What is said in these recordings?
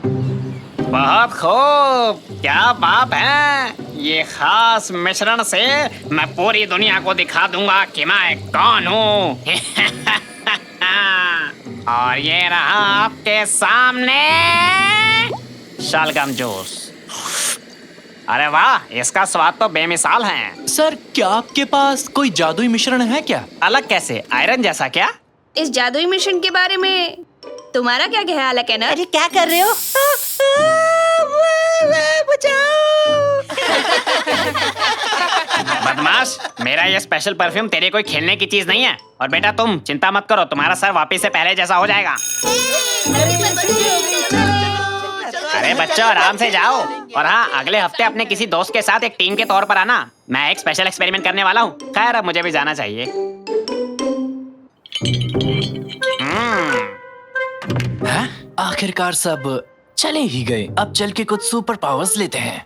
बहुत खूब, क्या बात है। ये खास मिश्रण से मैं पूरी दुनिया को दिखा दूंगा कि मैं कौन हूँ। और ये रहा आपके सामने शलगम जूस। अरे वाह, इसका स्वाद तो बेमिसाल है। सर, क्या आपके पास कोई जादुई मिश्रण है क्या? अलग कैसे? आयरन जैसा क्या? इस जादुई मिशन के बारे में तुम्हारा क्या ख्याल है केनर? अरे क्या कर रहे हो? बदमाश, मेरा ये स्पेशल परफ्यूम तेरे कोई खेलने की चीज नहीं है। और बेटा तुम चिंता मत करो, तुम्हारा सर वापिस से पहले जैसा हो जाएगा। अरे बच्चों, आराम से जाओ। और हाँ, अगले हफ्ते अपने किसी दोस्त के साथ एक टीम के तौर पर आना। मैं एक स्पेशल एक्सपेरिमेंट करने वाला हूँ। खैर, अब मुझे भी जाना चाहिए। हैं? आखिरकार सब चले ही गए। अब चल के कुछ सुपर पावर्स लेते हैं।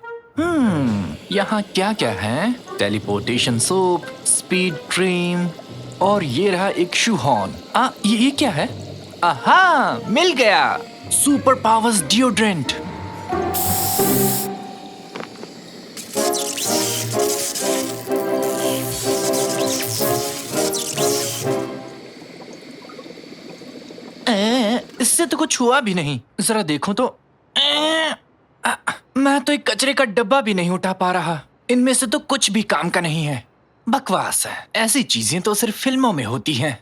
यहाँ क्या क्या है? टेलीपोर्टेशन सोप, स्पीड ड्रीम, और ये रहा एक शू हॉर्न। ये क्या है? आहा, मिल गया। Super powers deodorant. इससे तो कुछ हुआ भी नहीं। जरा देखो तो। मैं तो एक कचरे का डब्बा भी नहीं उठा पा रहा। इनमें से तो कुछ भी काम का नहीं है। बकवास है। ऐसी चीजें तो सिर्फ फिल्मों में होती हैं।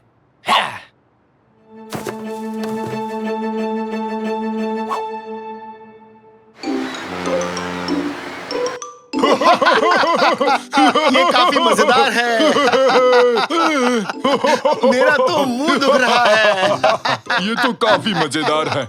ये काफी मजेदार है। मेरा तो मुंह दुख रहा है। ये तो काफी मजेदार है।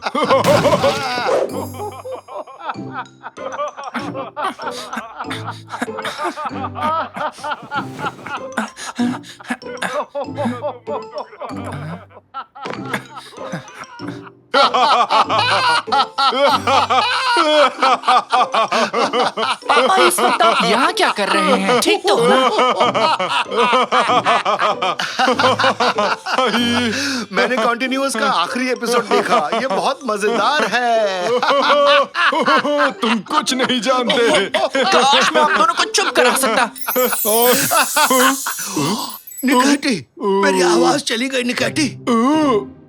पापा, इस वक्त आप यहाँ क्या कर रहे हैं? ठीक तो हो ना? मैंने कॉन्टिन्यूअस का आखिरी एपिसोड देखा। ये बहुत मजेदार है। तुम कुछ नहीं जानते। काश मैं आप दोनों को चुप करा सकता। निकैटी, मेरी आवाज चली गई। निकैटी,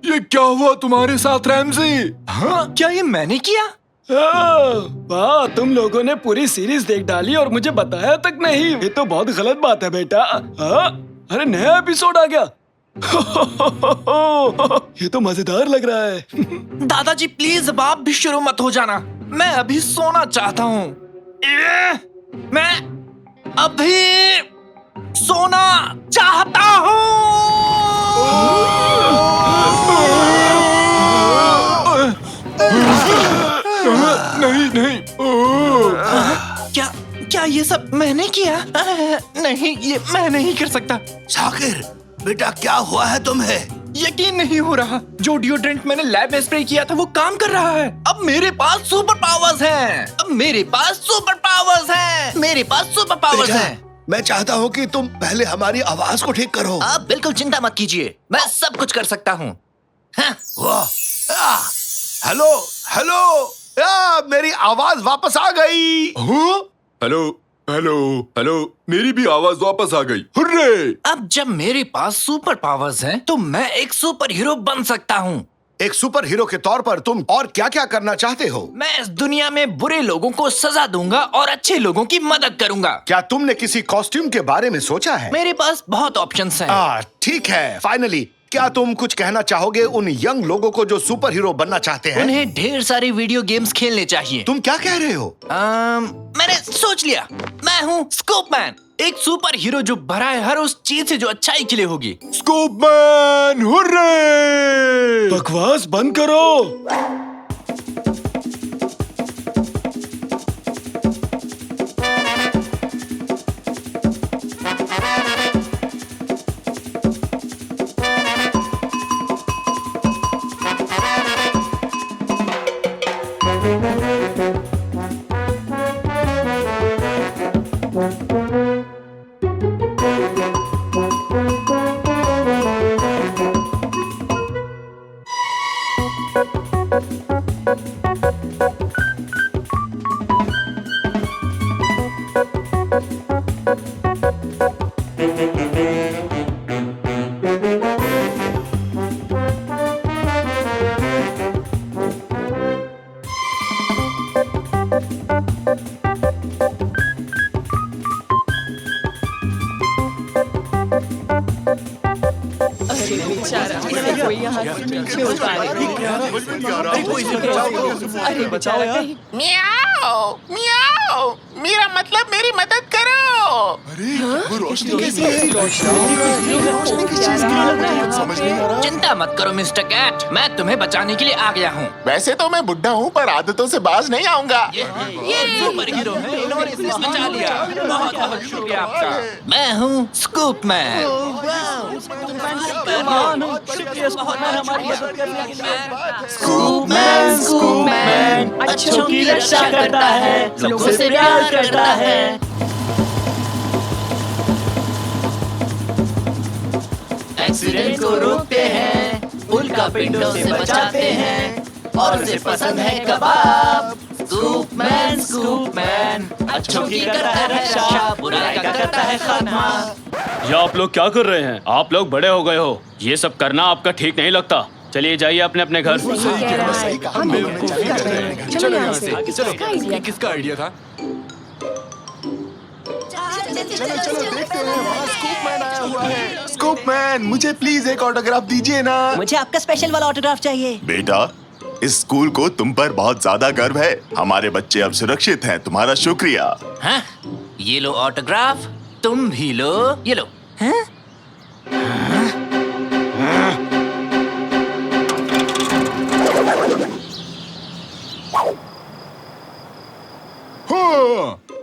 ये क्या हुआ तुम्हारे साथ रैमजी? हाँ, क्या ये मैंने किया? वाह, तुम लोगों ने पूरी सीरीज देख डाली और मुझे बताया तक नहीं। ये तो बहुत गलत बात है बेटा। अरे नया एपिसोड आ गया। ये तो मजेदार लग रहा है। दादाजी प्लीज अब आप भी शुरू मत हो जाना। मैं अभी सोना चाहता हूँ। मैं अभी सोना चाहता नहीं नहीं। क्या क्या ये सब मैंने किया? नहीं, ये मैं नहीं कर सकता। शाकिर बेटा, क्या हुआ है तुम्हें? यकीन नहीं हो रहा। जो डिओड्रेंट मैंने लैब में स्प्रे किया था वो काम कर रहा है। अब मेरे पास सुपर पावर्स हैं। मेरे पास सुपर पावर्स हैं। मैं चाहता हूँ कि तुम पहले हमारी आवाज को ठीक करो। आप बिल्कुल चिंता मत कीजिए, मैं सब कुछ कर सकता हूँ। हेलो हेलो, मेरी आवाज वापस आ गई। हेलो हेलो हेलो, मेरी भी आवाज वापस आ गई। हुर्रे! अब जब मेरे पास सुपर पावर्स हैं, तो मैं एक सुपर हीरो बन सकता हूँ। एक सुपर हीरो के तौर पर तुम और क्या क्या करना चाहते हो? मैं इस दुनिया में बुरे लोगों को सजा दूंगा और अच्छे लोगों की मदद करूंगा। क्या तुमने किसी कॉस्ट्यूम के बारे में सोचा है? मेरे पास बहुत ऑप्शंस हैं। ठीक है। फाइनली, क्या तुम कुछ कहना चाहोगे उन यंग लोगों को जो सुपर हीरो बनना चाहते हैं? उन्हें ढेर सारी वीडियो गेम्स खेलने चाहिए। तुम क्या कह रहे हो? मैंने सोच लिया। मैं हूँ स्कोपमैन, एक सुपर हीरो जो भरा है हर उस चीज से जो अच्छाई के लिए होगी। स्कोपमैन, हुर्रे! बकवास बंद करो। अरे बचाओ यार। मियाओ मियाओ, मेरा मतलब मेरी मदद करो। चिंता मत करो मिस्टर कैट, मैं तुम्हें बचाने के लिए आ गया हूँ। वैसे तो मैं बुढ़ा हूँ पर आदतों से बाज नहीं आऊंगा। सुपर हीरो है, इन्होंने इसे बचा लिया। बहुत बहुत शुक्रिया आपका। मैं हूँ स्कूप मैन। स्कूप मैन अच्छों की रक्षा करता है, लोगों से प्यार करता है। एक्सीडेंट को रोकते हैं, उल्का पिंडों से बचाते हैं, और उसे पसंद है कबाब। स्कूप मैन अच्छों की करता है रक्षा, बुराई का करता है खात्मा। ये आप लोग क्या कर रहे हैं? आप लोग बड़े हो गए हो, ये सब करना आपका ठीक नहीं लगता। चलिए जाइए अपने अपने घर। चलो यहाँ से, ये किसका आइडिया था? स्कूप मैन, मुझे प्लीज एक ऑटोग्राफ दीजिए ना। मुझे आपका स्पेशल वाला ऑटोग्राफ चाहिए। बेटा, इस स्कूल को तुम पर बहुत ज्यादा गर्व है। हमारे बच्चे अब सुरक्षित हैं। तुम्हारा शुक्रिया। हाँ? ये लो ऑटोग्राफ, तुम भी लो, ये लो। हाँ?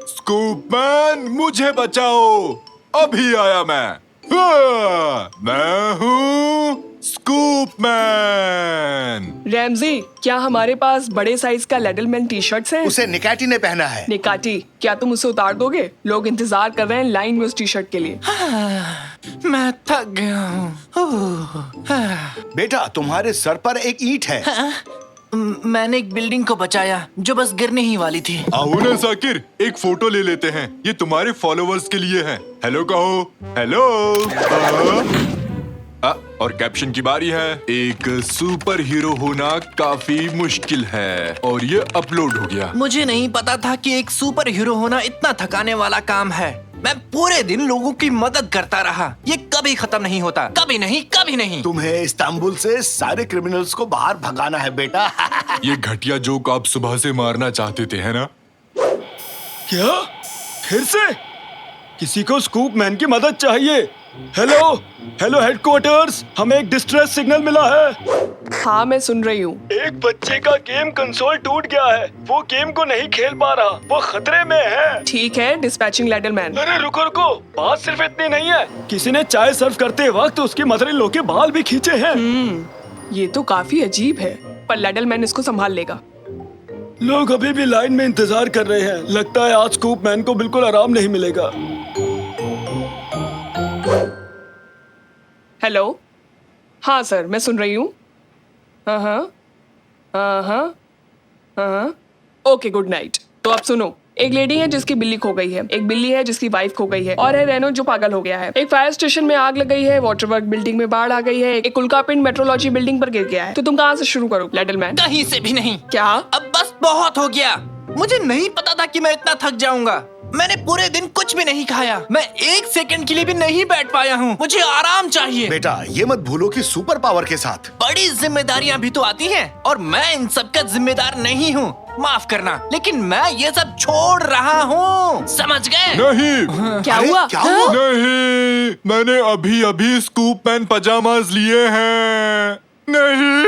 स्कूप मैन, मुझे बचाओ, अभी आया मैं। मैं हूँ स्कूप मैन। रैमजी, क्या हमारे पास बड़े साइज का लेडलमैन टी शर्ट्स हैं? उसे निकाटी ने पहना है। निकाटी, क्या तुम उसे उतार दोगे? लोग इंतजार कर रहे हैं लाइन में उस टी शर्ट के लिए। मैं थक गया हूँ। बेटा, तुम्हारे सर पर एक ईंट है। मैंने एक बिल्डिंग को बचाया जो बस गिरने ही वाली थी। आओ ना साकिर, एक फोटो ले लेते हैं। ये तुम्हारे फॉलोवर्स के लिए है। हेलो कहो। हेलो। और कैप्शन की बारी है। एक सुपर हीरो होना काफी मुश्किल है, और ये अपलोड हो गया। मुझे नहीं पता था कि एक सुपर हीरो होना इतना थकाने वाला काम है। मैं पूरे दिन लोगों की मदद करता रहा। ये कभी खत्म नहीं होता, कभी नहीं, कभी नहीं। तुम्हें इस्तांबुल से सारे क्रिमिनल्स को बाहर भगाना है बेटा। ये घटिया जोक आप सुबह से मारना चाहते थे, है ना? क्या? फिर से? किसी को स्कूप मैन की मदद चाहिए। हेलो हेलो हेडक्वार्टर्स, हमें एक डिस्ट्रेस सिग्नल मिला है। हाँ, मैं सुन रही हूँ। एक बच्चे का गेम कंसोल टूट गया है, वो गेम को नहीं खेल पा रहा, वो खतरे में है। ठीक है, डिस्पैचिंग लेडलमैन। अरे रुको रुको, बात सिर्फ इतनी नहीं है। किसी ने चाय सर्व करते वक्त उसकी मदर इन लॉ के बाल भी खींचे हैं। ये तो काफी अजीब है, पर लेडलमैन इसको संभाल लेगा। लोग अभी भी लाइन में इंतजार कर रहे हैं। लगता है आज स्कूप मैन को बिल्कुल आराम नहीं मिलेगा। हेलो, हाँ सर, मैं सुन रही हूँ। Okay, good night. तो अब सुनो, एक लेडी है जिसकी बिल्ली खो गई है, एक बिल्ली है जिसकी वाइफ खो गई है, और है रेनो जो पागल हो गया है। एक फायर स्टेशन में आग लग गई है, वाटर वर्क बिल्डिंग में बाढ़ आ गई है, एक उल्कापिंड मेट्रोलॉजी बिल्डिंग पर गिर गया है। तो तुम कहाँ से शुरू करो लेडलमैन? कहीं से भी नहीं। क्या? अब बस बहुत हो गया। मुझे नहीं पता था कि मैं इतना थक जाऊंगा। मैंने पूरे दिन कुछ भी नहीं खाया। मैं एक सेकंड के लिए भी नहीं बैठ पाया हूँ। मुझे आराम चाहिए। बेटा, ये मत भूलो कि सुपर पावर के साथ बड़ी जिम्मेदारियां भी तो आती हैं, और मैं इन सब का जिम्मेदार नहीं हूँ। माफ करना, लेकिन मैं ये सब छोड़ रहा हूँ। समझ गए? नहीं। क्या अरे, हुआ? क्या हुआ? नहीं, मैंने अभी अभी स्कूप मैन पजामाज लिए हैं। नहीं।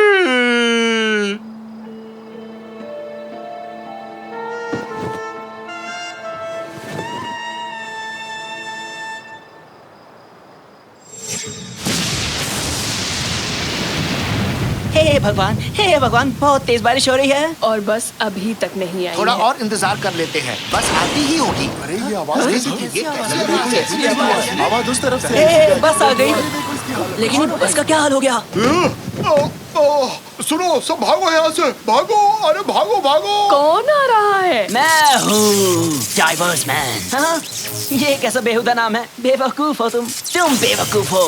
हे भगवान, बहुत तेज बारिश हो रही है। और बस अभी तक नहीं आई थोड़ा है। और इंतजार कर लेते हैं, बस आती ही होगी। अरे ये आवाज कैसी थी? आवाज उस तरफ से। हे, बस आ गई। लेकिन बस का क्या हाल हो गया? सुनो, सब भागो यहाँ से, भागो। अरे भागो भागो। कौन आ रहा है? मैं हूँ डाइवर्स मैन। हाँ? ये कैसा बेहुदा नाम है? बेवकूफ हो तुम बेवकूफ हो।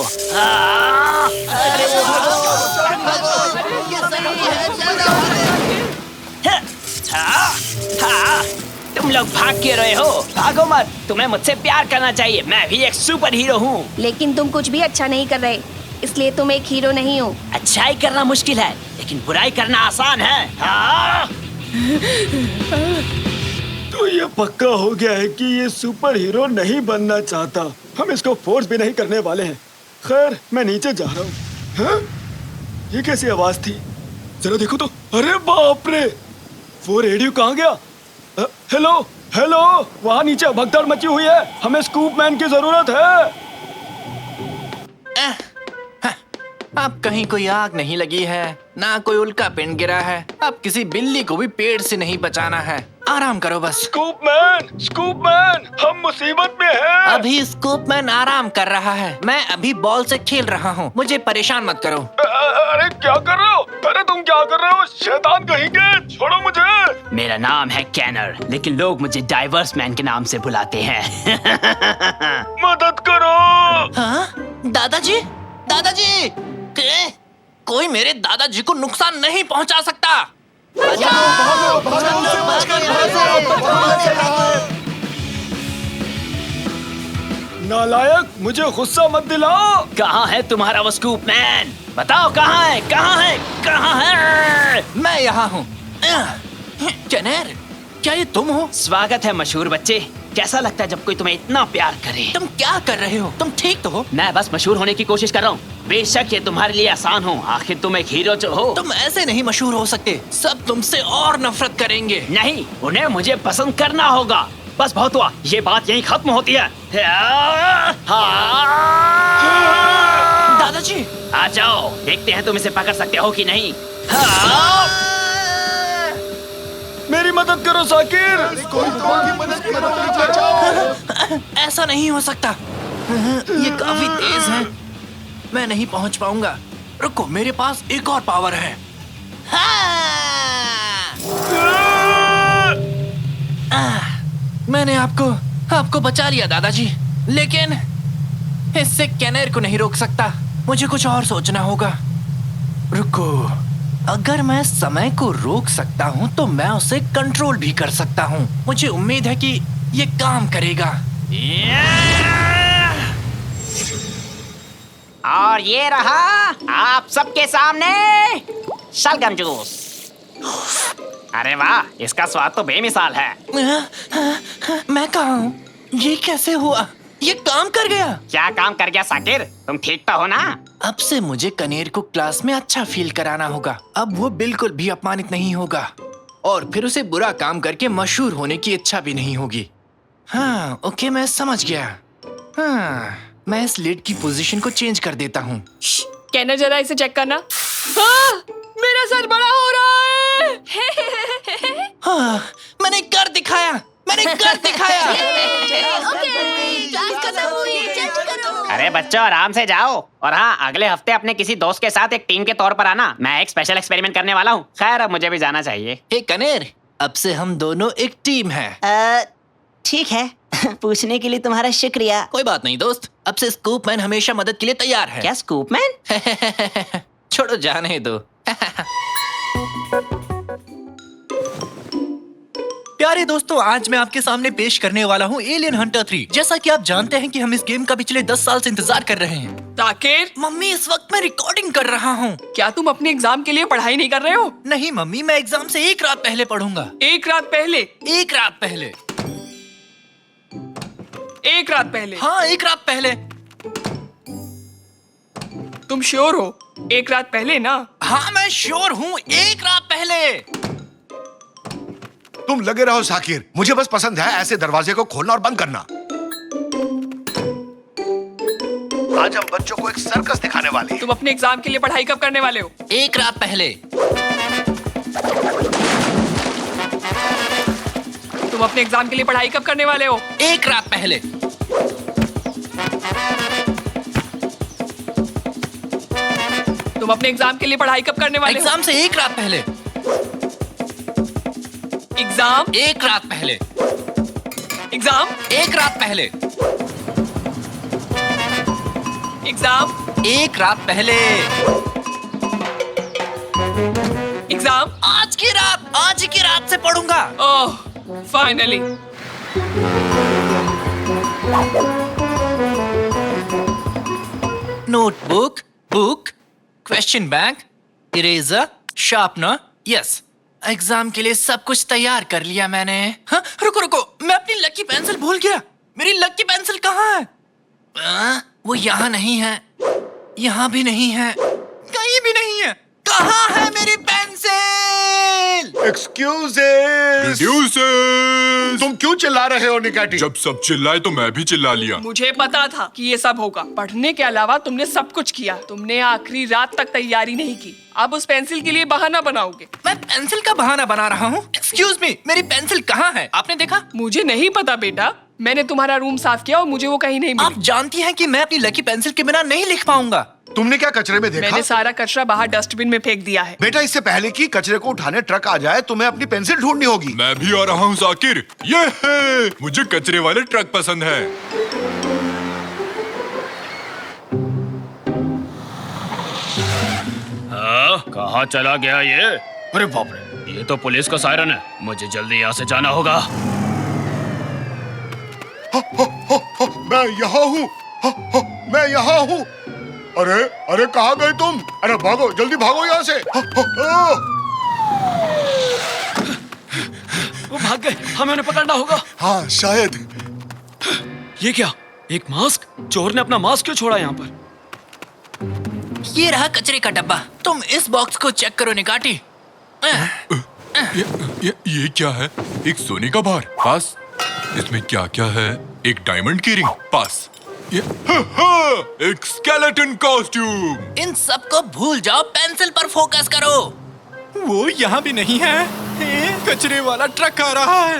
अरे तुम लोग भाग क्यों रहे हो? भागो मत, तुम्हें मुझसे प्यार करना चाहिए। मैं भी एक सुपर हीरो हूँ। लेकिन तुम कुछ भी अच्छा नहीं कर रहे। इसलिए तुम एक हीरो नहीं हो। अच्छाई करना मुश्किल है लेकिन बुराई करना आसान है। हाँ? तो ये पक्का हो गया है कि ये सुपर हीरो नहीं बनना चाहता। हम इसको फोर्स भी नहीं करने वाले हैं। खैर, मैं नीचे जा रहा हूँ। हाँ? ये कैसी आवाज थी? जरा देखो तो। अरे बाप रे, वो रेडियो कहाँ गया? हेलो हेलो, वहाँ नीचे भगदड़ मची हुई है। हमें स्कूप मैन की जरूरत है। अब कहीं कोई आग नहीं लगी है, ना कोई उल्का पिंड गिरा है। अब किसी बिल्ली को भी पेड़ से नहीं बचाना है। आराम करो बस। स्कूप मैन, हम मुसीबत में हैं। अभी स्कूप मैन आराम कर रहा है। मैं अभी बॉल से खेल रहा हूँ। मुझे परेशान मत करो। अरे क्या कर रहे हो? अरे तुम क्या कर रहे हो? शैतान कहेंगे, छोड़ो मुझे। मेरा नाम है कैनर, लेकिन लोग मुझे डाइवर्स मैन के नाम से बुलाते हैं। मदद करो। हाँ? दादाजी, दादाजी, कोई मेरे दादाजी को नुकसान नहीं पहुंचा सकता। नालायक, मुझे गुस्सा मत दिलाओ। कहाँ है तुम्हारा वो स्कूप मैन? बताओ कहाँ है, कहाँ है, कहाँ है? मैं यहाँ हूँ। कैनर, क्या ये तुम हो? स्वागत है मशहूर बच्चे। कैसा लगता है जब कोई तुम्हें इतना प्यार करे? तुम क्या कर रहे हो? तुम ठीक तो हो? मैं बस मशहूर होने की कोशिश कर रहा हूँ। बेशक ये तुम्हारे लिए आसान हो, आखिर तुम एक हीरो जो हो। तुम ऐसे नहीं मशहूर हो सकते। सब तुमसे और नफरत करेंगे। नहीं, उन्हें मुझे पसंद करना होगा। बस बहुत हुआ, ये बात यहीं खत्म होती है। दादाजी, आ जाओ, देखते हैं तुम इसे पकड़ सकते हो कि नहीं। मेरी मदद करो साकिर। ऐसा नहीं हो सकता। ये काफी तेज है। मैं नहीं पहुंच पाऊंगा। रुको, मेरे पास एक और पावर है। मैंने आपको बचा लिया दादाजी, लेकिन इससे कैनर को नहीं रोक सकता। मुझे कुछ और सोचना होगा। रुको, अगर मैं समय को रोक सकता हूँ तो मैं उसे कंट्रोल भी कर सकता हूँ। मुझे उम्मीद है कि ये काम करेगा। और ये रहा आप सबके सामने शलगम जूस। अरे वाह, इसका स्वाद तो बेमिसाल है। मैं कहाँ हूँ? ये कैसे हुआ? ये काम कर गया। क्या काम कर गया साकिर? तुम ठीक तो हो ना? अब से मुझे कनेर को क्लास में अच्छा फील कराना होगा। अब वो बिल्कुल भी अपमानित नहीं होगा और फिर उसे बुरा काम करके मशहूर होने की इच्छा भी नहीं होगी। हाँ, ओके, मैं समझ गया। हाँ, मैं इस लिड की पोजीशन को चेंज कर देता हूँ। कैनर, जरा इसे चेक करना। मेरा सर बड़ा हो रहा है। हाँ, मैंने कर दिखाया। अरे बच्चों, आराम से जाओ। और हाँ, अगले हफ्ते अपने किसी दोस्त के साथ एक टीम के तौर पर आना। मैं एक स्पेशल एक्सपेरिमेंट करने वाला हूँ। खैर, अब मुझे भी जाना चाहिए। हे कनेर, अब से हम दोनों एक टीम हैं। ठीक है। पूछने के लिए तुम्हारा शुक्रिया। कोई बात नहीं दोस्त, अब से स्कूप मैन हमेशा मदद के लिए तैयार है। क्या स्कूप मैन? छोड़ो, जाने दो। प्यारे दोस्तों, आज मैं आपके सामने पेश करने वाला हूँ एलियन हंटर 3। जैसा कि आप जानते हैं कि हम इस गेम का पिछले 10 साल से इंतजार कर रहे हैं। ताकिर, मम्मी, इस वक्त मैं रिकॉर्डिंग कर रहा हूँ। क्या तुम अपने एग्जाम के लिए पढ़ाई नहीं कर रहे हो? नहीं मम्मी, मैं एग्जाम से एक रात पहले पढ़ूंगा। एक रात पहले? एक रात पहले। एक रात पहले? हाँ, एक रात पहले। तुम श्योर हो? एक रात पहले ना? हाँ, मैं श्योर हूँ, एक रात पहले। तुम लगे रहो साकिर, मुझे बस पसंद है ऐसे दरवाजे को खोलना और बंद करना। आज हम बच्चों को एक सर्कस दिखाने वाले हैं। तुम अपने एग्जाम के लिए पढ़ाई कब करने वाले हो? एक रात पहले। तुम अपने एग्जाम के लिए पढ़ाई कब करने वाले हो? एक रात पहले। तुम अपने एग्जाम के लिए पढ़ाई कब करने वाले हो? एग्जाम से एक रात पहले। एग्जाम एक रात पहले। एग्जाम एक रात पहले। एग्जाम एक रात पहले। एग्जाम आज की रात से पढ़ूंगा। Oh, finally. Notebook, book, question bank, eraser, sharpener, yes. Exam के लिए सब कुछ तैयार कर लिया मैंने। हाँ, रुको रुको, मैं अपनी लकी पेंसिल भूल गया। मेरी लकी पेंसिल कहाँ है? वो यहाँ नहीं है, यहाँ भी नहीं है, कहीं भी नहीं है। कहाँ है मेरी पेंसिल? एक्सक्यूजेस, तुम क्यों चिल्ला रहे हो निकाटी? जब सब चिल्लाए तो मैं भी चिल्ला लिया। मुझे पता था कि ये सब होगा। पढ़ने के अलावा तुमने सब कुछ किया। तुमने आखिरी रात तक तैयारी नहीं की। अब उस पेंसिल के लिए बहाना बनाओगे। मैं पेंसिल का बहाना बना रहा हूँ? एक्सक्यूज मी, मेरी पेंसिल कहाँ है? आपने देखा? मुझे नहीं पता बेटा। मैंने तुम्हारा रूम साफ किया और मुझे वो कहीं नहीं मिली। आप जानती हैं कि मैं अपनी लकी पेंसिल के बिना नहीं लिख पाऊंगा। तुमने क्या कचरे में देखा? मैंने सारा कचरा बाहर डस्टबिन में फेंक दिया है। बेटा, इससे पहले कि कचरे को उठाने ट्रक आ जाए तुम्हें अपनी पेंसिल ढूंढनी होगी। मैं भी आ रहा हूँ जाकिर। ये है, मुझे कचरे वाले ट्रक पसंद है। कहाँ चला गया ये? अरे बाप रे, ये तो पुलिस का सायरन है। मुझे जल्दी यहाँ से जाना होगा। मैं यहाँ हूँ, मैं यहाँ हूँ। अरे अरे, कहाँ गए तुम? अरे भागो, जल्दी भागो यहाँ से। वो भाग गए, हमें उन्हें पकड़ना होगा। हाँ शायद। ये क्या, एक मास्क? चोर ने अपना मास्क क्यों छोड़ा यहाँ पर? ये रहा कचरे का डब्बा। तुम इस बॉक्स को चेक करो निकाटी। ये क्या है? एक सोने का बार, पास। इसमें क्या क्या है? एक डायमंड की रिंग, पास। एक स्केलेटन कॉस्ट्यूम। इन सब को भूल जाओ, पेंसिल पर फोकस करो। वो यहाँ भी नहीं है। कचरे वाला ट्रक आ रहा है।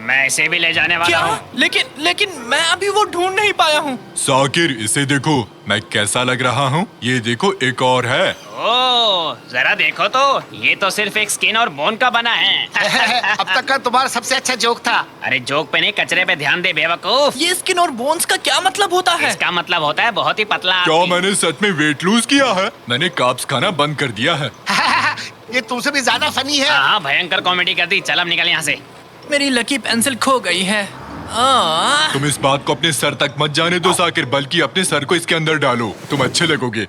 मैं इसे भी ले जाने वाला हूँ। लेकिन मैं अभी वो ढूंढ नहीं पाया हूँ। साकिर, इसे देखो, मैं कैसा लग रहा हूँ। ये देखो, एक और है। ओह, जरा देखो तो, ये तो सिर्फ एक स्किन और बोन का बना है। अब तक का तुम्हारा सबसे अच्छा जोक था। अरे जोक पे नहीं, कचरे पे ध्यान दे बेवकूफ। ये स्किन और बोन्स का क्या मतलब होता है? इसका मतलब होता है बहुत ही पतला क्या आदमी। मैंने सच में वेट लूज किया है? मैंने कार्ब्स खाना बंद कर दिया है। ये तुमसे भी ज्यादा फनी है। हाँ, भयंकर कॉमेडी कर दी। चल अब निकल यहाँ से। मेरी लकी पेंसिल खो गई है। तुम इस बात को अपने सर तक मत जाने दो साकिर, बल्कि अपने सर को इसके अंदर डालो, तुम अच्छे लगोगे।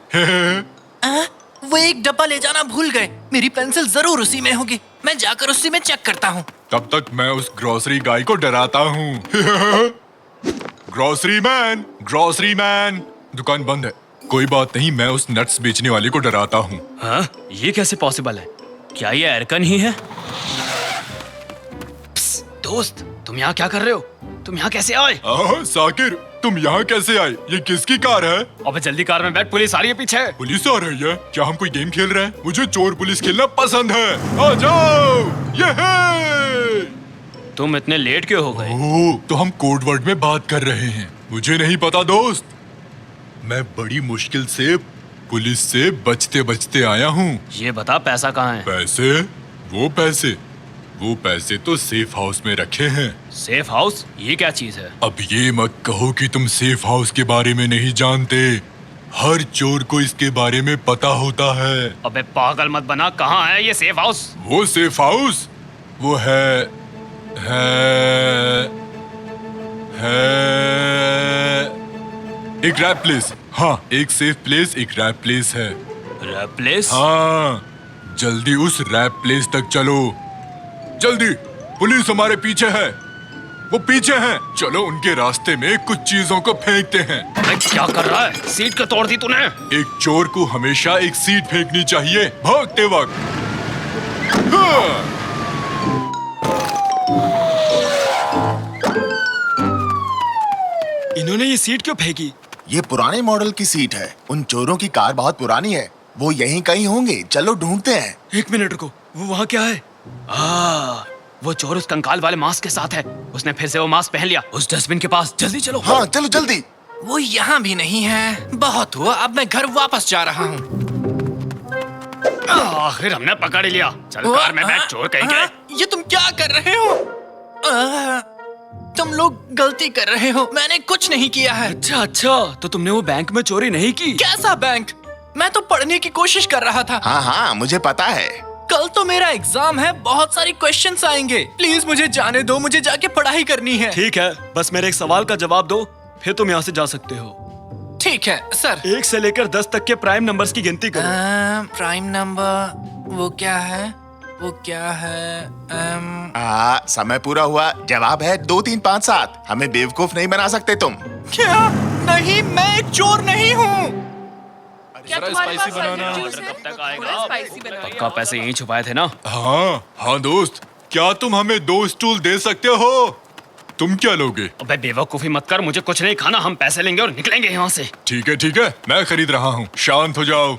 वो एक डब्बा ले जाना भूल गए। मेरी पेंसिल जरूर उसी में होगी। मैं जाकर उसी में चेक करता हूँ। तब तक मैं उस ग्रोसरी गाय को डराता हूँ। ग्रोसरी मैन, दुकान बंद है। कोई बात नहीं, मैं उस नट्स बेचने वाले को डराता हूँ। हाँ, ये कैसे पॉसिबल है? क्या ये एरकन ही है? दोस्त, तुम यहाँ क्या कर रहे हो? तुम यहाँ कैसे आए? साकिर, तुम यहाँ कैसे आए? ये किसकी कार है? अबे जल्दी कार में बैठ, पुलिस आ रही है पीछे। पुलिस आ रही है? क्या हम कोई गेम खेल रहे हैं? मुझे चोर पुलिस खेलना पसंद है। आ जाओ, ये है। तुम इतने लेट क्यों हो गए? ओह, तो हम कोड वर्ड में बात कर रहे हैं। मुझे नहीं पता दोस्त। मैं बड़ी मुश्किल से पुलिस से बचते बचते आया हूँ। ये बता, पैसा कहाँ है? पैसे? वो पैसे तो सेफ हाउस में रखे हैं। Safe house? ये क्या चीज है? अब ये मत कहो कि तुम सेफ हाउस के बारे में नहीं जानते। हर चोर को इसके बारे में पता होता है। अबे पागल मत बना, कहाँ है ये सेफ हाउस? वो सेफ हाउस, वो है एक रैप प्लेस। हाँ, एक सेफ प्लेस, एक रैप प्लेस है। Rap place? हाँ, जल्दी उस रैप प्लेस तक चलो। जल्दी, पुलिस हमारे पीछे है। वो पीछे हैं। चलो उनके रास्ते में कुछ चीजों को फेंकते हैं। क्या कर रहा है? सीट क्यों तोड़ दी तूने? एक चोर को हमेशा एक सीट फेंकनी चाहिए भागते वक्त। हाँ। इन्होंने ये सीट क्यों फेंकी? ये पुराने मॉडल की सीट है। उन चोरों की कार बहुत पुरानी है। वो यहीं कहीं होंगे। चलो ढूंढते हैं। एक मिनट रुको, वो वहाँ क्या है? वो चोर उस कंकाल वाले मास्क के साथ है। उसने फिर से वो मास्क पहन लिया। उस डस्टबिन के पास जल्दी चलो। हाँ, चलो जल्दी। वो यहाँ भी नहीं है। बहुत हुआ, अब मैं घर वापस जा रहा हूँ। आखिर हमने पकड़ लिया। चल कार में बैठ, चोर कहीं गए। ये तुम क्या कर रहे हो? तुम लोग गलती कर रहे हो। मैंने कुछ नहीं किया है। अच्छा, तो तुमने वो बैंक में चोरी नहीं की? कैसा बैंक? मैं तो पढ़ने की कोशिश कर रहा था। हाँ, मुझे पता है। कल तो मेरा एग्जाम है, बहुत सारी क्वेश्चंस आएंगे। प्लीज मुझे जाने दो, मुझे जाके पढ़ाई करनी है। ठीक है, बस मेरे एक सवाल का जवाब दो, फिर तुम यहाँ से जा सकते हो। ठीक है सर। 1 से लेकर 10 तक के प्राइम नंबर्स की गिनती करो। प्राइम नंबर वो क्या है? वो क्या है? समय पूरा हुआ। जवाब है 2 3 5 7। हमें बेवकूफ नहीं बना सकते तुम। क्या? नहीं, मैं एक चोर नहीं हूँ। क्या तुम्हारे पास जूस है? थोड़ा स्पाइसी बनाओ। पक्का पैसे यहीं छुपाए थे ना? हाँ दोस्त, क्या तुम हमें 2 स्टूल दे सकते हो? तुम क्या लोगे? अबे बेवकूफी मत कर, मुझे कुछ नहीं खाना। हम पैसे लेंगे और निकलेंगे यहाँ से। ठीक है, मैं खरीद रहा हूँ। शांत हो जाओ।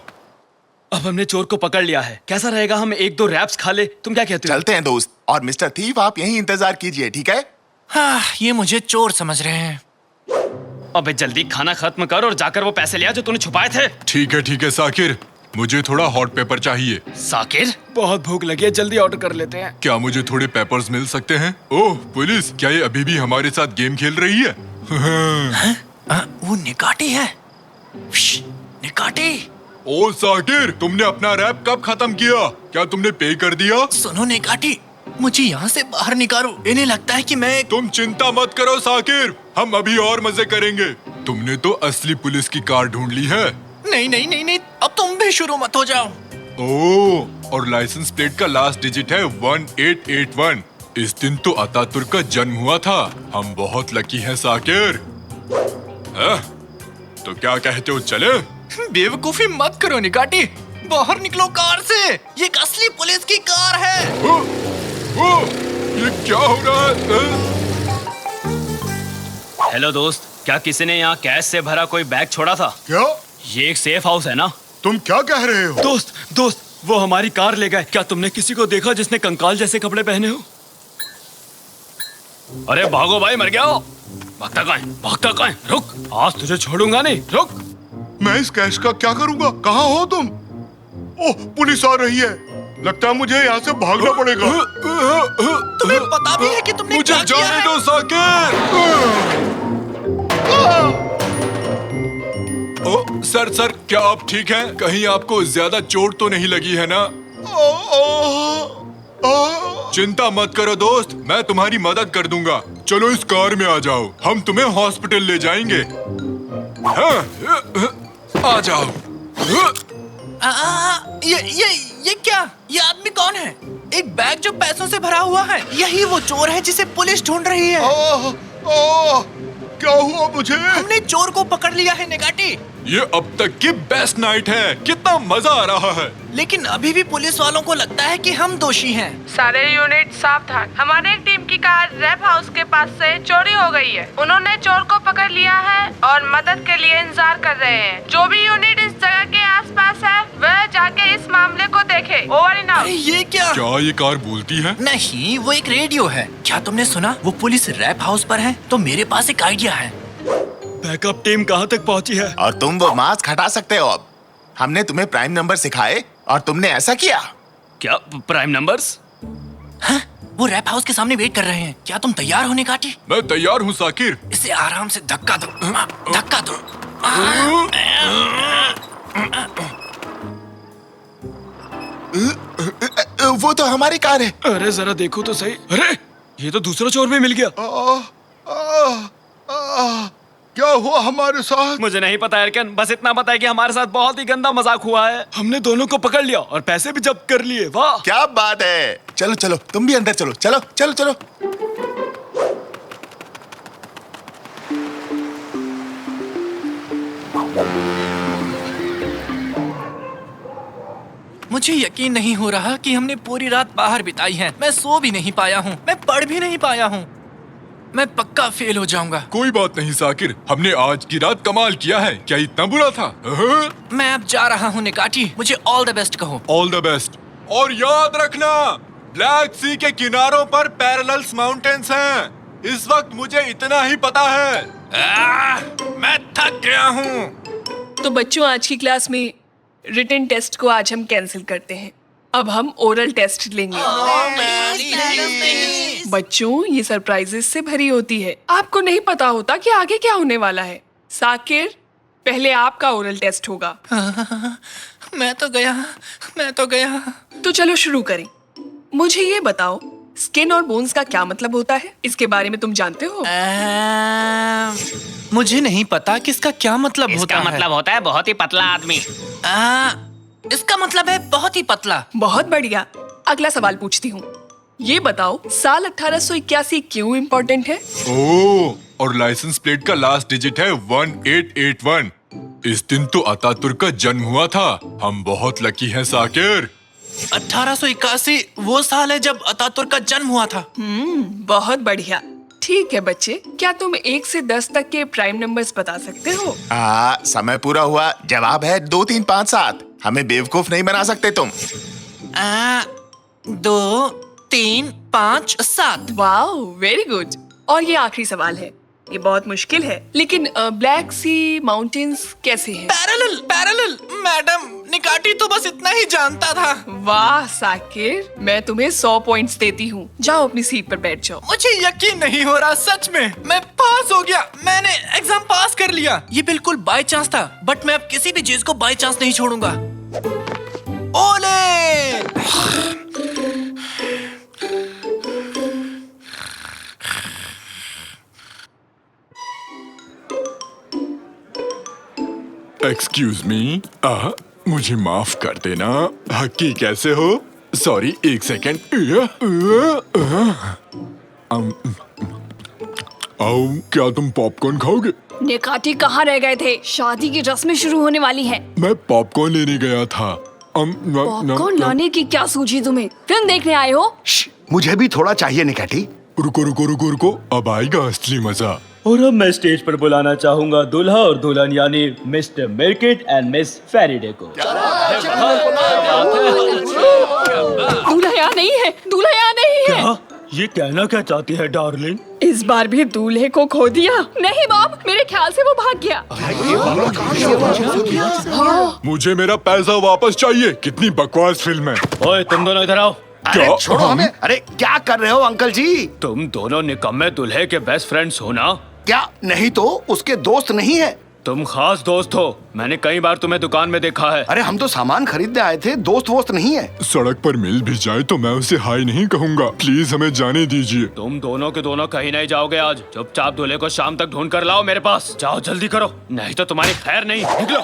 अब हमने चोर को पकड़ लिया है, कैसा रहेगा हम 1-2 रैप्स खा ले? तुम क्या कहते हो? चलते हैं दोस्त। और मिस्टर थीफ, आप यहीं इंतजार कीजिए, ठीक है? हाँ, ये मुझे चोर समझ रहे हैं। अबे जल्दी खाना खत्म कर और जाकर वो पैसे ले आ जो तूने छुपाए थे। ठीक है साकिर, मुझे थोड़ा हॉट पेपर चाहिए। साकिर, बहुत भूख लगी है, जल्दी ऑर्डर कर लेते हैं। क्या मुझे थोड़े पेपर्स मिल सकते हैं? ओह पुलिस, क्या ये अभी भी हमारे साथ गेम खेल रही है? वो निकाटी है। निकाटी। ओ साकिर, तुमने अपना रैप कब खत्म किया? क्या तुमने पे कर दिया? सुनो निकाटी, मुझे यहाँ से बाहर निकालो। इन्हें लगता है कि मैं... तुम चिंता मत करो साकिर, हम अभी और मजे करेंगे। तुमने तो असली पुलिस की कार ढूंढ ली है। नहीं, अब तुम भी शुरू मत हो जाओ। ओह, और लाइसेंस प्लेट का लास्ट डिजिट है 1881। इस दिन तो अतातुर्क का जन्म हुआ था। हम बहुत लकी हैं साकिर। तो क्या कहते हो, चले? बेवकूफी मत करो निकाटी, बाहर निकलो कार से। ये एक असली पुलिस की कार है। ये क्या हो रहा है? हेलो दोस्त, क्या किसी ने यहाँ कैश से भरा कोई बैग छोड़ा था? क्या? ये एक सेफ हाउस है ना? तुम क्या कह रहे हो? दोस्त, वो हमारी कार ले गए। क्या तुमने किसी को देखा जिसने कंकाल जैसे कपड़े पहने हो? अरे भागो भाई, मर गया हो। भागता कहाँ है? रुक, आज तुझे छोड़ूंगा नहीं, रुक। मैं इस कैश का क्या करूंगा? कहाँ हो तुम? ओह, पुलिस आ रही है। लगता है मुझे यहाँ से भागना पड़ेगा। तुम्हें पता भी है कि तुमने मुझे क्या किया जाने है? दो साकिर। ओ सर, क्या आप ठीक हैं? कहीं आपको ज्यादा चोट तो नहीं लगी है ना? चिंता मत करो दोस्त, मैं तुम्हारी मदद कर दूंगा। चलो इस कार में आ जाओ, हम तुम्हें हॉस्पिटल ले जाएंगे। आ जाओ। ये क्या? ये आदमी कौन है? एक बैग जो पैसों से भरा हुआ है। यही वो चोर है जिसे पुलिस ढूंढ रही है। क्या हुआ मुझे? हमने चोर को पकड़ लिया है निकाटी। ये अब तक की बेस्ट नाइट है, कितना मजा आ रहा है। लेकिन अभी भी पुलिस वालों को लगता है कि हम दोषी हैं। सारे यूनिट सावधान, हमारे एक टीम की कार रैप हाउस के पास से चोरी हो गई है। उन्होंने चोर को पकड़ लिया है और मदद के लिए इंतजार कर रहे हैं। जो भी यूनिट इस जगह के आसपास है वह जाके इस मामले को देखे। Over and out. ये क्या? ये कार बोलती है? नहीं, वो एक रेडियो है। क्या तुमने सुना? वो पुलिस रैप हाउस पर है। तो मेरे पास एक आइडिया है। बैकअप टीम कहाँ तक पहुँची है? और तुम वो मास्क हटा सकते हो अब। हमने तुम्हें प्राइम नंबर सिखाए और तुमने ऐसा किया। क्या प्राइम नंबर्स? हाँ, वो रैप हाउस के सामने वेट कर रहे हैं। क्या तुम तैयार हो निकाटी? मैं तैयार हूँ साकिर। इसे आराम से धक्का दो। वो तो हमारी कार है। अरे जरा देखो तो सही। अरे ये तो दूसरा चोर भी मिल गया। क्या हुआ हमारे साथ? मुझे नहीं पता एरकन, बस इतना पता है कि हमारे साथ बहुत ही गंदा मजाक हुआ है। हमने दोनों को पकड़ लिया और पैसे भी जब्त कर लिए। वाह, क्या बात है। चलो तुम भी अंदर चलो। मुझे यकीन नहीं हो रहा कि हमने पूरी रात बाहर बिताई है। मैं सो भी नहीं पाया हूँ, मैं पढ़ भी नहीं पाया हूँ। मैं पक्का फेल हो जाऊंगा। कोई बात नहीं साकिर, हमने आज की रात कमाल किया है। क्या इतना बुरा था? मैं अब जा रहा हूँ निकाटी, मुझे ऑल द बेस्ट कहो। All the best. और याद रखना, ब्लैक सी के किनारों पर पैरेलल्स माउंटेन्स हैं। इस वक्त मुझे इतना ही पता है। मैं थक गया हूँ। तो बच्चों, आज की क्लास में रिटन टेस्ट को आज हम कैंसिल करते हैं। अब हम ओरल टेस्ट लेंगे। बच्चों, ये सरप्राइजेस से भरी होती है। आपको नहीं पता होता कि आगे क्या होने वाला है। साकिर, पहले आपका ओरल टेस्ट होगा। मैं तो गया। तो चलो शुरू करें। मुझे ये बताओ, स्किन और बोन्स का क्या मतलब होता है? इसके बारे में तुम जानते हो? मुझे नहीं पता कि इसका क्या मतलब होता इसका है। मतलब होता है बहुत ही पतला आदमी। इसका मतलब है बहुत ही पतला। बहुत बढ़िया। अगला सवाल पूछती हूँ, ये बताओ साल 1881 क्यों इम्पोर्टेंट है? ओह, और लाइसेंस प्लेट का लास्ट डिजिट है 1881। इस दिन तो अतातुर्क का जन्म हुआ था। हम बहुत लकी हैं साकिर। 1881 वो साल है जब अतातुर्क का जन्म हुआ था। बहुत बढ़िया। ठीक है बच्चे, क्या तुम 1 से 10 तक के प्राइम नंबर्स बता सकते हो? समय पूरा हुआ। जवाब है 2, 3, 5, 7। हमें बेवकूफ नहीं बना सकते तुम। 2, 3, 5, 7। Wow, very good. और ये आखिरी सवाल है, ये बहुत मुश्किल है, लेकिन ब्लैक सी माउंटेन्स कैसे हैं? पैरेलल मैडम, निकाटी तो बस इतना ही जानता था। वाह साकिर, मैं तुम्हें 100 पॉइंट्स देती हूँ। जाओ अपनी सीट पर बैठ जाओ। मुझे यकीन नहीं हो रहा, सच में मैं पास हो गया। मैंने एग्जाम पास कर लिया। ये बिल्कुल बाय चांस था, बट मैं अब किसी भी चीज को बाय चांस नहीं छोड़ूंगा। ओले! एक्सक्यूज मी, मुझे माफ कर देना। हक्की कैसे हो? Sorry, 1 second. क्या तुम पॉपकॉर्न खाओगे? निकाटी कहाँ रह गए थे? शादी की रस्में शुरू होने वाली है। मैं पॉपकॉर्न लेने गया था। पॉपकॉर्न लाने की क्या सूझी तुम्हें? फिल्म देखने आए हो? मुझे भी थोड़ा चाहिए निकाटी। रुको, अब आएगा असली मजा। और अब मैं स्टेज पर बुलाना चाहूंगा दूल्हा और दुल्हन यानी मिस्टर मिर्किट एंड मिस फेरिडे को। दूल्हा यहाँ नहीं है, दूल्हा यहाँ नहीं है। क्या? ये कहना क्या चाहती है डार्लिंग? इस बार भी दूल्हे को खो दिया? नहीं बॉब, मेरे ख्याल से वो भाग गया। मुझे मेरा पैसा वापस चाहिए। कितनी बकवास फिल्म है। ओए तुम दोनों इधर आओ। अरे छोड़ो हमें। अरे क्या कर रहे हो अंकल जी? तुम दोनों निकम्मे दूल्हे के बेस्ट फ्रेंड्स हो ना? क्या नहीं तो उसके दोस्त नहीं है? तुम खास दोस्त हो, मैंने कई बार तुम्हें दुकान में देखा है। अरे हम तो सामान खरीदने आए थे, दोस्त वोस्त नहीं है। सड़क पर मिल भी जाए तो मैं उसे हाय नहीं कहूँगा। प्लीज हमें जाने दीजिए। तुम दोनों के दोनों कहीं नहीं जाओगे आज। चुपचाप दूल्हे को शाम तक ढूंढ कर लाओ मेरे पास। जाओ जल्दी करो, नहीं तो तुम्हारी खैर नहीं। निकलो।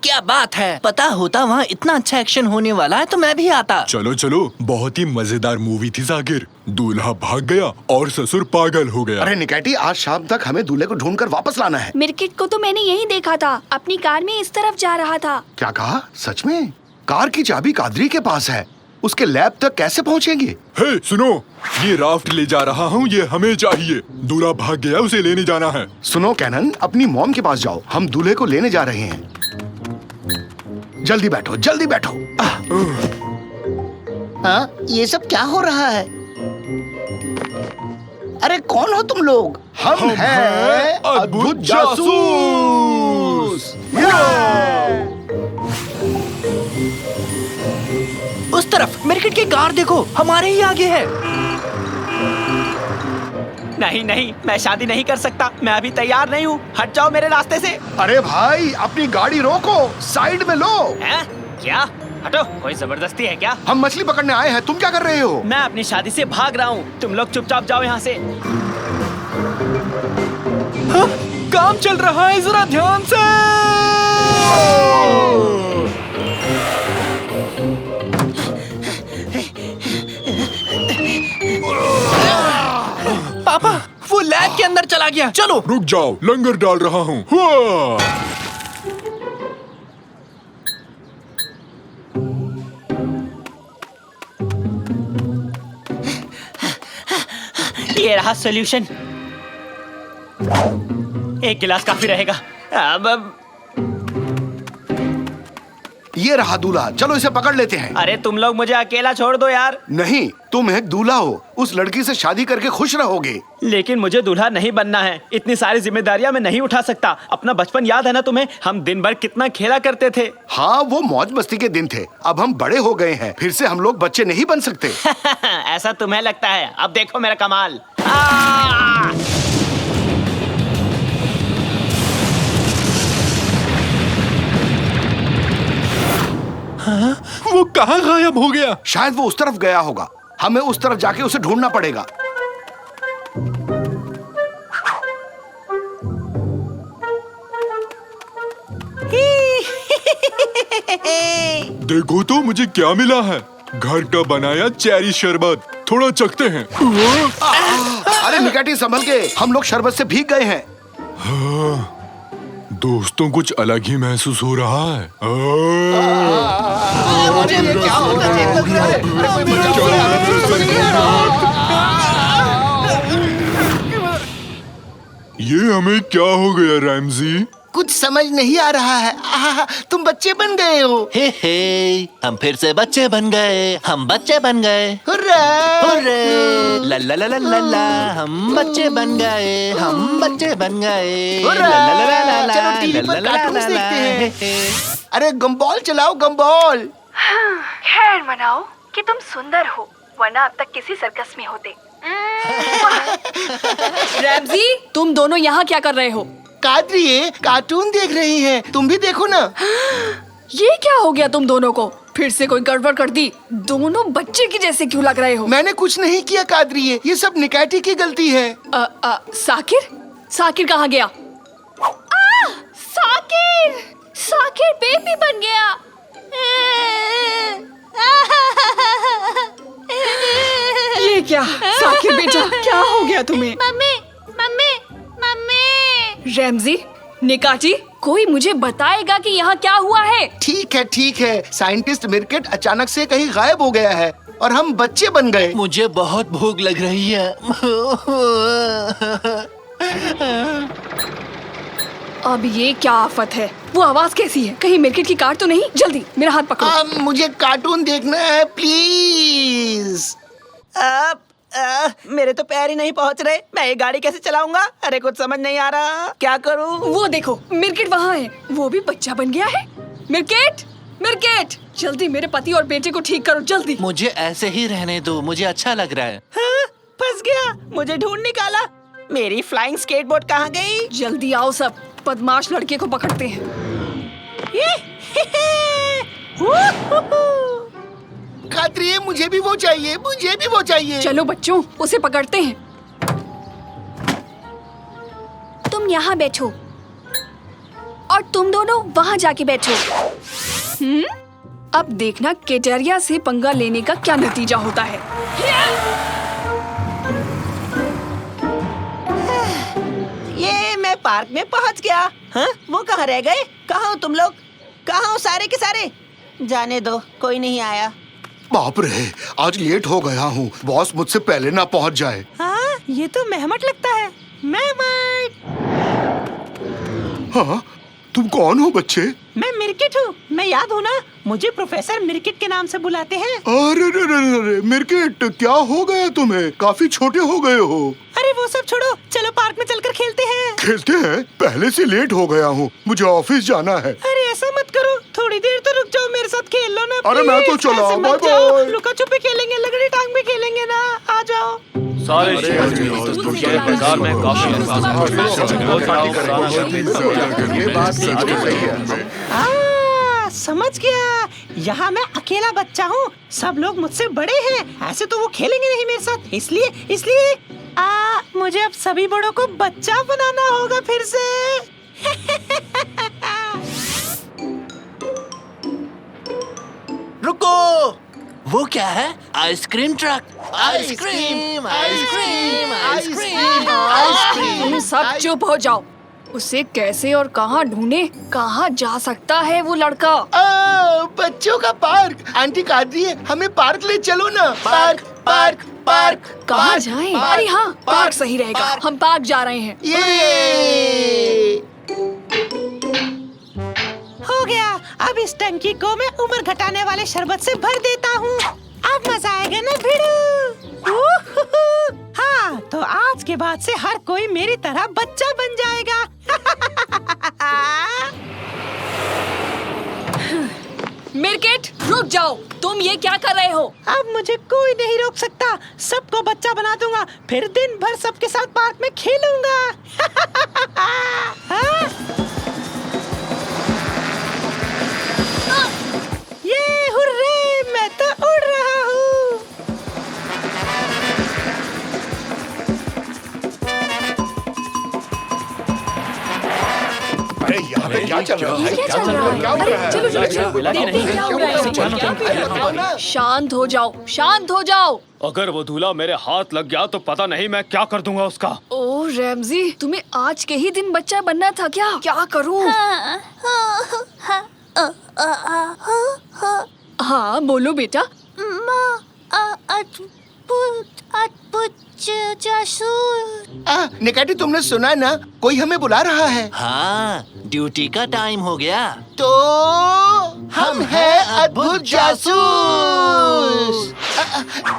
क्या बात है, पता होता वहाँ इतना अच्छा एक्शन होने वाला है तो मैं भी आता। चलो, बहुत ही मजेदार मूवी थी साकिर। दूल्हा भाग गया और ससुर पागल हो गया। अरे निकाटी, आज शाम तक हमें दूल्हे को ढूंढकर वापस लाना है। मिर्किट को तो मैंने यही देखा था, अपनी कार में इस तरफ जा रहा था। क्या कहा? सच में? कार की चाबी कादरी के पास है, उसके लैब तक कैसे पहुँचेंगे? हे सुनो, ये राफ्ट ले जा रहा हूँ, ये हमें चाहिए। दूल्हा भाग गया, उसे लेने जाना है। सुनो कैनन, अपनी मॉम के पास जाओ, हम दूल्हे को लेने जा रहे हैं। जल्दी बैठो, जल्दी बैठो। हाँ, ये सब क्या हो रहा है? अरे कौन हो तुम लोग? हम हैं अद्भुत जासूस। उस तरफ मिर्किट की कार देखो, हमारे ही आगे है। नहीं, मैं शादी नहीं कर सकता। मैं अभी तैयार नहीं हूँ। हट जाओ मेरे रास्ते से। अरे भाई, अपनी गाड़ी रोको, साइड में लो। हैं? क्या? हटो, कोई जबरदस्ती है क्या? हम मछली पकड़ने आए हैं, तुम क्या कर रहे हो? मैं अपनी शादी से भाग रहा हूँ। तुम लोग चुपचाप जाओ यहाँ से। हाँ, काम चल रहा है, जरा ध्यान से। पापा, वो लैब के अंदर चला गया। चलो रुक जाओ, लंगर डाल रहा हूँ। ये रहा सॉल्यूशन। एक गिलास काफी रहेगा। अब ये रहा दूल्हा, चलो इसे पकड़ लेते हैं। अरे तुम लोग मुझे अकेला छोड़ दो यार। नहीं, तुम एक दूल्हा हो, उस लड़की से शादी करके खुश रहोगे। लेकिन मुझे दूल्हा नहीं बनना है। इतनी सारी जिम्मेदारियां मैं नहीं उठा सकता। अपना बचपन याद है ना तुम्हें? हम दिन भर कितना खेला करते थे। हाँ, वो मौज मस्ती के दिन थे। अब हम बड़े हो गए हैं, फिर से हम लोग बच्चे नहीं बन सकते। ऐसा तुम्हें लगता है? अब देखो मेरा कमाल। हाँ? वो कहाँ गायब हो गया? शायद वो उस तरफ गया होगा। हमें उस तरफ जाके उसे ढूंढना पड़ेगा। देखो तो मुझे क्या मिला है, घर का बनाया चेरी शरबत, थोड़ा चखते हैं। अरे निकाटी संभल के, हम लोग शरबत से भीग गए हैं। दोस्तों कुछ अलग ही महसूस हो रहा है। मुझे ये क्या हो रहा है? ये हमें क्या हो गया रैमजी? कुछ समझ नहीं आ रहा है। तुम बच्चे बन गए हो। हे हम फिर से बच्चे बन गए, हम बच्चे बन गए। हुर्रा! हुर्रे! ला ला ला ला ला ला, हम बच्चे बन गए, हम बच्चे बन गए। हुर्रा! ला ला ला ला ला, चलो टीवी पर ला ला ला कार्टून्स ला, देखते हैं। अरे गम्बॉल चलाओ, गम्बॉल। खैर मनाओ कि तुम सुंदर हो, वरना अब तक किसी सर्कस में होते। रैमजी, तुम दोनों यहाँ क्या कर रहे हो? कादरी कार्टून देख रही हैं, तुम भी देखो ना। ये क्या हो गया तुम दोनों को? फिर से कोई गड़बड़ कर दी? दोनों बच्चे की जैसे क्यों लग रहे हो? मैंने कुछ नहीं किया कादरी, ये सब निकाटी की गलती है। साकिर? साकिर कहाँ गया? साकिर! साकिर बेबी बन गया। ये क्या? साकिर बेटा, क्या हो गया तुम्हें? Mummy, mummy, mummy. रैमजी, निकाटी, कोई मुझे बताएगा कि यहाँ क्या हुआ है? ठीक है। साइंटिस्ट मिर्केट अचानक से कहीं गायब हो गया है और हम बच्चे बन गए। मुझे बहुत भूख लग रही है। अब ये क्या आफत है? वो आवाज कैसी है? कहीं मिर्केट की कार तो नहीं? जल्दी मेरा हाथ पकड़ो। मुझे कार्टून देखना है प्लीज। मेरे तो पैर ही नहीं पहुंच रहे, मैं ये गाड़ी कैसे चलाऊंगा? अरे कुछ समझ नहीं आ रहा, क्या करूं? वो देखो, मिर्केट वहाँ है, वो भी बच्चा बन गया है। मिर्केट, मिर्केट, जल्दी मेरे पति और बेटे को ठीक करो, जल्दी। मुझे ऐसे ही रहने दो, मुझे अच्छा लग रहा है। हाँ, फंस गया, मुझे ढूंढ निकाला। मेरी फ्लाइंग स्केटबोर्ड कहाँ गई? जल्दी आओ सब, बदमाश लड़के को पकड़ते हैं। खात्री, मुझे भी वो चाहिए, मुझे भी वो चाहिए। चलो बच्चों, उसे पकड़ते हैं। तुम यहाँ बैठो और तुम दोनों वहाँ जाके बैठो। अब देखना केटेरिया से पंगा लेने का क्या नतीजा होता है। ये मैं पार्क में पहुँच गया। हाँ, वो कहाँ रह गए? कहाँ हो तुम लोग? कहाँ हो सारे के सारे? जाने दो, कोई नहीं आया। बाप रे, आज लेट हो गया हूँ, बॉस मुझसे पहले ना पहुँच जाए। हाँ, ये तो मेहमट लगता है। मेहमट। हाँ, तुम कौन हो बच्चे? मैं मिर्केट हूँ, मैं याद हूँ ना? मुझे प्रोफेसर मिर्केट के नाम से बुलाते हैं। अरे मिर्केट, क्या हो गया तुम्हें? काफी छोटे हो गए हो। अरे वो सब छोड़ो, चलो पार्क में चलकर खेलते हैं। खेलते हैं? पहले से लेट हो गया हूँ, मुझे ऑफिस जाना है। अरे ऐसा मत करो, थोड़ी देर तो रुक जाओ, मेरे साथ खेल लो ना। अरे मैं तो चला, बाय बाय। लुका छुपी खेलेंगे, लगड़ी टांग में खेलेंगे ना, आ जाओ। सारे बाजार में समझ गया, यहाँ मैं अकेला बच्चा हूँ, सब लोग मुझसे बड़े हैं, ऐसे तो वो खेलेंगे नहीं मेरे साथ, इसलिए मुझे अब सभी बड़ों को बच्चा बनाना होगा फिर से। रुको, वो क्या है? Ice cream truck. Ice cream, ice cream, ice cream, ice cream. तुम सब चुप हो जाओ। उसे कैसे और कहाँ ढूंढे? कहाँ जा सकता है वो लड़का? बच्चों का पार्क। आंटी कादरी, हमें पार्क ले चलो ना। Park, park, park. कहाँ जाएं? अरे हाँ, पार्क सही रहेगा। हम पार्क जा रहे हैं। ये हो गया, अब इस टंकी को मैं उम्र घटाने वाले शरबत से भर देता हूँ। अब मजा आएगा ना भिड़ू? हाँ, तो आज के बाद से हर कोई मेरी तरह बच्चा बन जाएगा। मिर्केट, रुक जाओ, तुम ये क्या कर रहे हो? अब मुझे कोई नहीं रोक सकता, सबको बच्चा बना दूंगा, फिर दिन भर सबके साथ पार्क में खेलूंगा। हाँ? ये हुर्रे, मैं तो उड़ रहा हूँ। अरे यहाँ पे क्या चल रहा है? क्या चल रहा है? क्या हो रहा है? चलो चलो चलो देखते हैं क्या हो रहा है। शांत हो जाओ, शांत हो जाओ। अगर वो दूल्हा मेरे हाथ लग गया तो पता नहीं मैं क्या कर दूंगा उसका। ओह रैमजी, तुम्हें आज के ही दिन बच्चा बनना था क्या? क्या करूं? हाँ बोलो बेटा। निकाटी तुमने सुना ना, कोई हमें बुला रहा है। हाँ, ड्यूटी का टाइम हो गया। तो हम हैं अद्भुत जासूस।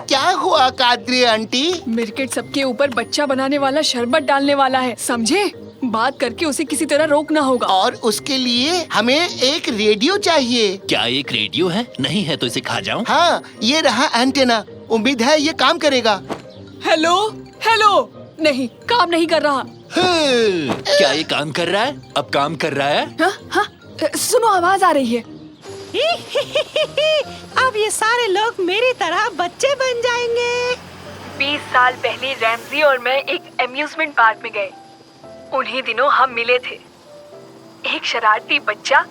क्या हुआ कादरी आंटी? मिर्केट सबके ऊपर बच्चा बनाने वाला शरबत डालने वाला है, समझे? बात करके उसे किसी तरह रोकना होगा। और उसके लिए हमें एक रेडियो चाहिए। क्या एक रेडियो है? नहीं है तो इसे खा जाऊं? हाँ, ये रहा एंटेना। उम्मीद है ये काम करेगा। हेलो हेलो, नहीं काम नहीं कर रहा। क्या ये काम कर रहा है? अब काम कर रहा है? हाँ हाँ, सुनो आवाज आ रही है। अब ये सारे लोग मेरी तरह बच्चे बन जाएंगे। 20 साल पहले रैमजी और मैं एक अम्यूजमेंट पार्क में गए। उन्हीं दिनों हम मिले थे। एक शरारती बच्चा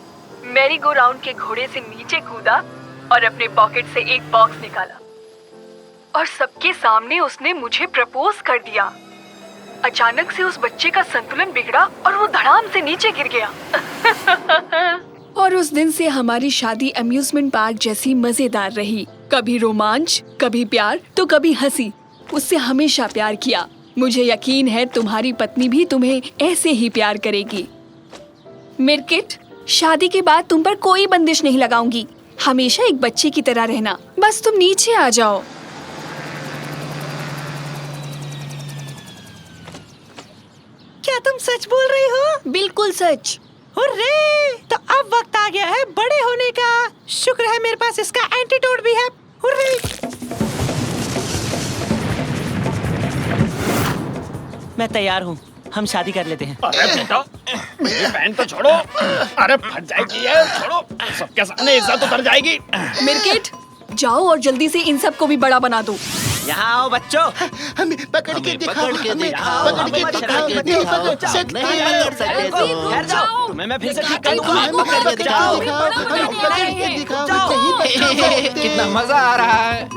मैरी गो राउंड के घोड़े से नीचे कूदा और अपने पॉकेट से एक बॉक्स निकाला और सबके सामने उसने मुझे प्रपोज कर दिया। अचानक से उस बच्चे का संतुलन बिगड़ा और वो धड़ाम से नीचे गिर गया। और उस दिन से हमारी शादी अम्यूजमेंट पार्क जैसी मजेदार रही। कभी रोमांच, कभी प्यार तो कभी हंसी। उससे हमेशा प्यार किया। मुझे यकीन है तुम्हारी पत्नी भी तुम्हें ऐसे ही प्यार करेगी। मिर्किट, शादी के बाद तुम पर कोई बंदिश नहीं लगाऊंगी। हमेशा एक बच्चे की तरह रहना। बस तुम नीचे आ जाओ। क्या तुम सच बोल रही हो? बिल्कुल सच। हुर्रे! तो अब वक्त आ गया है बड़े होने का। शुक्र है मेरे पास इसका एंटीडोट भी है। हुर्रे! मैं तैयार हूँ, हम शादी कर लेते हैं। अरे बेटा, मेरी बहन तो छोड़ो। अरे फट जाएगी ये, छोड़ो। सबके सामने इज्जत उतर जाएगी। मिर्किट, जाओ और जल्दी से इन सब को भी बड़ा बना दो। यहाँ आओ बच्चों। हमें पकड़ के दिखाओ, हमें पकड़ के दिखाओ। नहीं पकड़ सकते। ठहर जाओ, तुम्हें मैं फिर से ठीक कर दूंगा। हमें पकड़ के दिखाओ, हमें पकड़ के दिखाओ। नहीं पकड़ सकते। कितना मजा आ रहा है।